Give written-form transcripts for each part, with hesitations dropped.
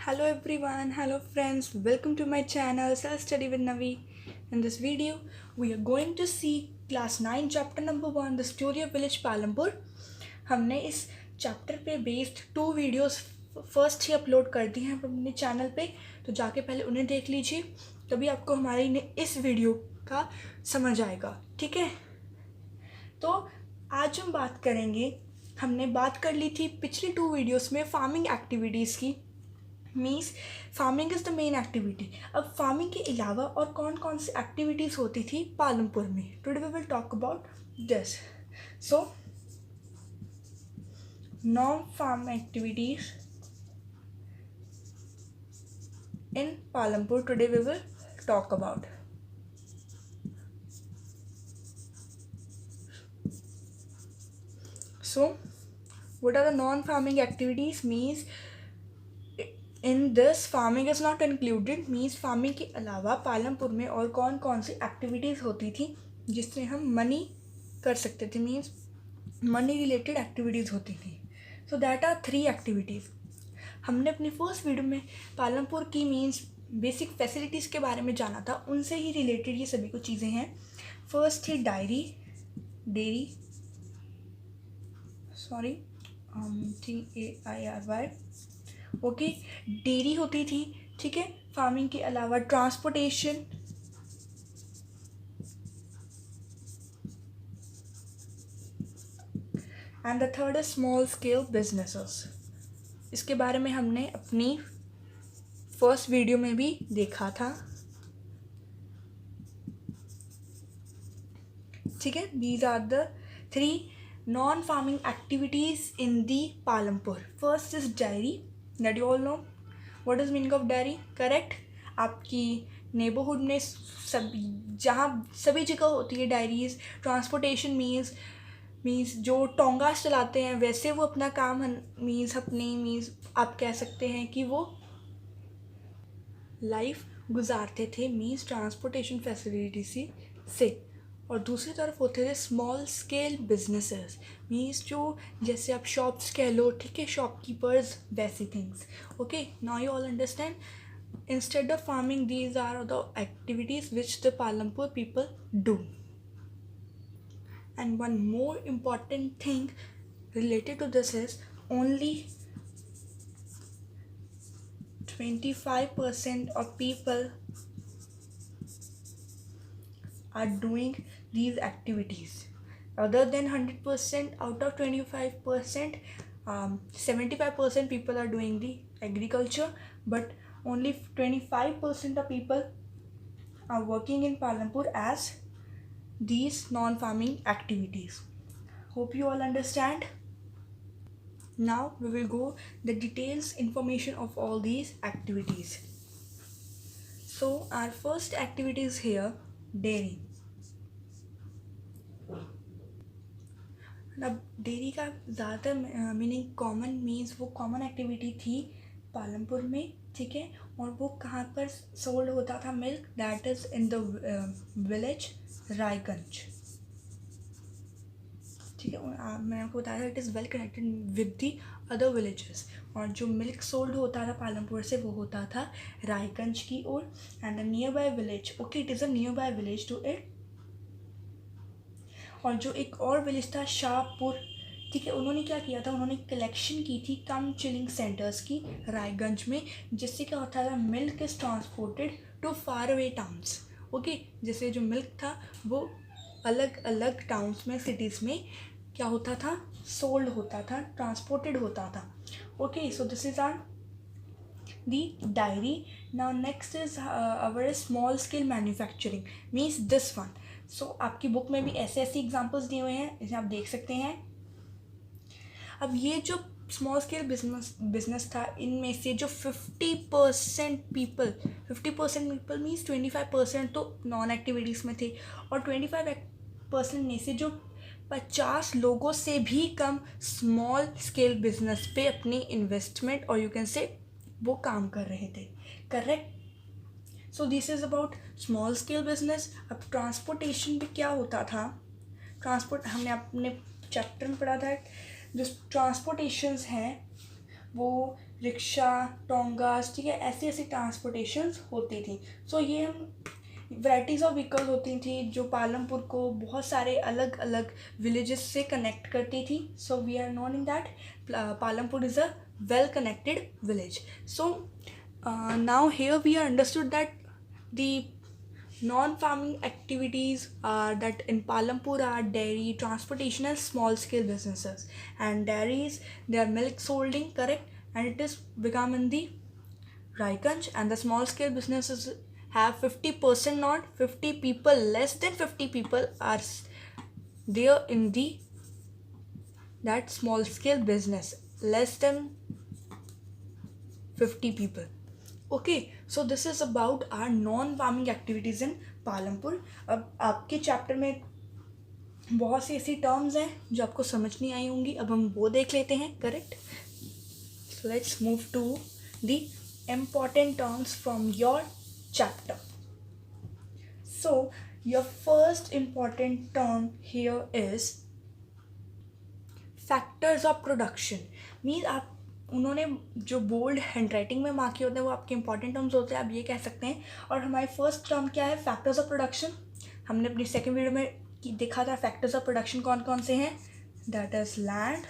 Hello everyone, hello friends, welcome to my channel Self Study with Navi. In this video, we are going to see class 9 chapter number 1 the story of village Palampur. हमने इस chapter पे based 2 videos first ही upload कर दी हैं अपने channel पे, तो जाके पहले उन्हें देख लीजिए, तभी आपको हमारी इस वीडियो का समझ आएगा. ठीक है, तो आज हम बात करेंगे. हमने बात कर ली थी पिछली 2 वीडियोस में फार्मिंग एक्टिविटीज़ की. Means farming is the main activity. अब फार्मिंग के अलावा और कौन कौन सी एक्टिविटीज़ होती थी पालमपुर में. Today we will talk about this. So non farm activities in Palampur today we will talk about. So what are the non-farming activities? Means in this farming is not included. Means farming के अलावा पालमपुर में और कौन कौन सी activities होती थी जिससे हम मनी कर सकते थे. मीन्स मनी रिलेटेड एक्टिविटीज़ होती थी. So that are 3 activities. हमने अपनी फर्स्ट वीडियो में पालमपुर की मीन्स बेसिक फैसिलिटीज़ के बारे में जाना था, उनसे ही रिलेटेड ये सभी कुछ चीज़ें हैं. फर्स्ट थी डेयरी TAIRY. ओके, डेयरी होती थी. ठीक है, फार्मिंग के अलावा transportation, and the third is small scale businesses. इसके बारे में हमने अपनी फर्स्ट वीडियो में भी देखा था. ठीक है, these are the 3 non farming activities in the Palampur. First is dairy. That you all know what is meaning of dairy. Correct. आपकी नेबरहुड में जहाँ सभी जगह होती है डायरीज. ट्रांसपोर्टेशन मीन्स जो टोंगास चलाते हैं वैसे वो अपना काम मीन्स आप कह सकते हैं कि वो लाइफ गुजारते थे मीन्स ट्रांसपोर्टेशन फैसिलिटी से. और दूसरी तरफ होते थे स्मॉल स्केल बिजनेसेस. मीन्स जो जैसे आप शॉप्स कह लो. ठीक है, शॉपकीपर्स, वैसी things. Okay, now you all understand. Instead of farming these are the activities which the Palampur people do. And one more important thing related to this is only 25% of people are doing these activities. Other than 100%, out of 25%, 75% people are doing the agriculture, but only 25% of people are working in Palampur as these non-farming activities. Hope you all understand. Now we will go the details information of all these activities. So our first activity is here dairy. अब dairy का ज़्यादातर meaning common means वो common activity थी पालमपुर में. ठीक है, और वो कहाँ पर सोल्ड होता था milk. That is in the village Raiganj. ठीक है, मैंने आपको बताया था it is well connected with the other villages. और जो मिल्क सोल्ड होता था पालमपुर से वो होता था रायगंज की ओर. And the nearby village. Okay, it is a nearby village to it. और जो एक और विलेज था शाहपुर. ठीक है, उन्होंने क्या किया था, उन्होंने कलेक्शन की थी कम चिलिंग सेंटर्स की रायगंज में, जिससे क्या होता था milk is transported to far away towns. Okay, जैसे जो मिल्क था वो अलग अलग टाउन्स में, सिटीज़ में क्या होता था, सोल्ड होता था, ट्रांसपोर्टेड होता था. Okay, so this is our the dairy. Now next is our small scale manufacturing means this one. So आपकी बुक में भी ऐसे एग्जाम्पल्स दिए हुए हैं, इसे आप देख सकते हैं. अब ये जो स्मॉल स्केल बिजनेस था, इनमें से जो 50% पीपल मीन्स 25% तो नॉन एक्टिविटीज़ में थे, और 25% में से जो 50 लोगों से भी कम स्मॉल स्केल बिजनेस पे अपनी इन्वेस्टमेंट और यू कैन से वो काम कर रहे थे. Correct. So this is about small scale business. अब ट्रांसपोर्टेशन में क्या होता था. हमने अपने चैप्टर में पढ़ा था जो ट्रांसपोर्टेशंस हैं वो रिक्शा, टोंगास, ठीक है, ऐसी ऐसी ट्रांसपोर्टेशंस होती थी. सो ये हम वैराइटीज़ ऑफ व्हीकल्स होती थी जो पालमपुर को बहुत सारे अलग अलग विलेजेस से कनेक्ट करती थी. So we are known in that Palampur is a well connected village. सो now here we are understood that the non-farming activities that in Palampur are dairy, transportation and small scale businesses. And dairies, they are milk holding, correct, and it is become in the Raiganj. And the small scale businesses have 50%, not 50 people, less than 50 people are there in the that small scale business, less than 50 people. Okay, so this is about our non farming activities in Palampur. अब आपके chapter में बहुत सी ऐसी terms हैं जो आपको समझ नहीं आई होंगी. अब हम वो देख लेते हैं, correct. So let's move to the important terms from your chapter. So your first important term here is factors of production. Means आप उन्होंने जो बोल्ड हैंड राइटिंग में मार्क किए होते हैं वो आपके इंपॉर्टेंट टर्म्स होते हैं, आप ये कह सकते हैं. और हमारी फर्स्ट टर्म क्या है? Factors of production. हमने अपनी सेकंड वीडियो में देखा था फैक्टर्स ऑफ प्रोडक्शन कौन कौन से हैं. That is land,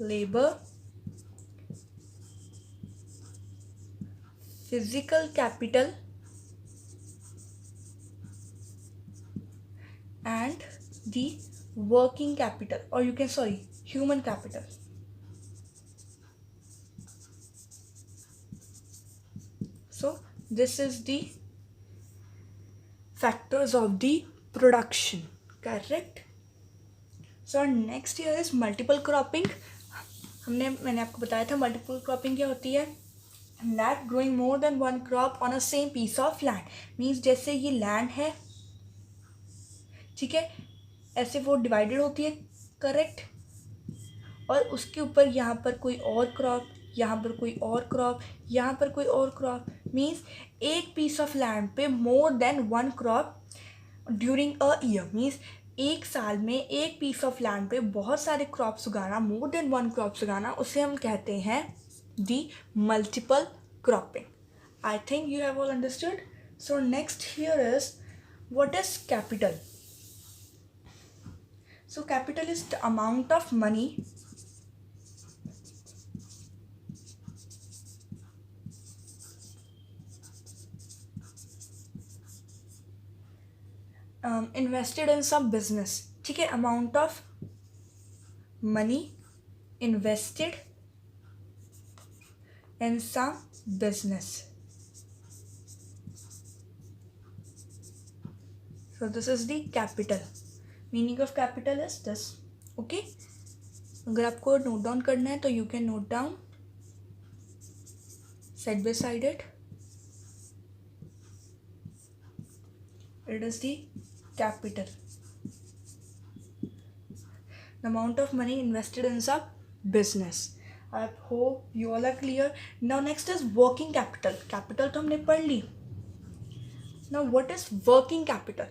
labour, physical capital and the working capital, और you can human capital. So this is the factors of the production, correct. So next here is multiple cropping. मैंने आपको बताया था multiple cropping क्या होती है. That growing more than one crop on a same piece of land. Means जैसे ये land है, ठीक है, ऐसे वो divided होती है, correct. और उसके ऊपर यहाँ पर कोई और क्रॉप, यहाँ पर कोई और क्रॉप, यहाँ पर कोई और क्रॉप. मीन्स एक पीस ऑफ लैंड पे more than one crop during a year. Means एक साल में एक पीस ऑफ लैंड पे बहुत सारे क्रॉप्स उगाना, मोर देन वन क्रॉप्स उगाना, उसे हम कहते हैं दी multiple cropping. I think you have all understood. So next here is what is capital. So capital is the amount of money invested in some business. ठीक है, amount of money invested in some business. So this is the capital. Meaning of capital is this. Okay, अगर आपको note down करना है तो you can note down side by side it. It is the capital, the amount of money invested in some business. I hope you all are clear. Now next is working capital. Capital तो हमने पढ़ ली. Now what is working capital?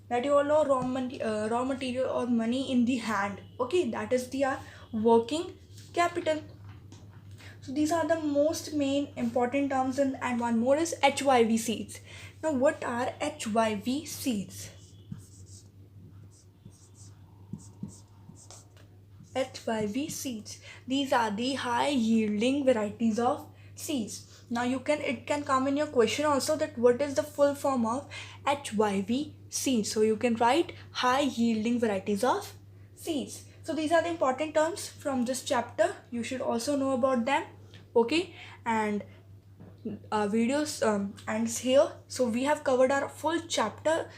That you all know raw material or money in the hand. Okay, that is the working capital. So these are the most main important terms, and one more is HYV seeds. Now what are HYV seeds? HYV seeds. These are the high yielding varieties of seeds. Now it can come in your question also that what is the full form of HYV seeds. So you can write high yielding varieties of seeds. So these are the important terms from this chapter. You should also know about them. Okay, and videos ends here. So we have covered our full chapter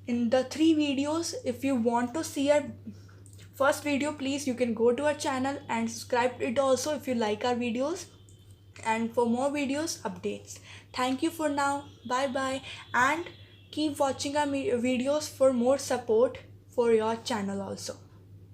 in the 3 videos. If you want to see our first video, please you can go to our channel and subscribe it also if you like our videos, and for more videos updates. Thank you for now. Bye bye, and keep watching our videos for more support for your channel also.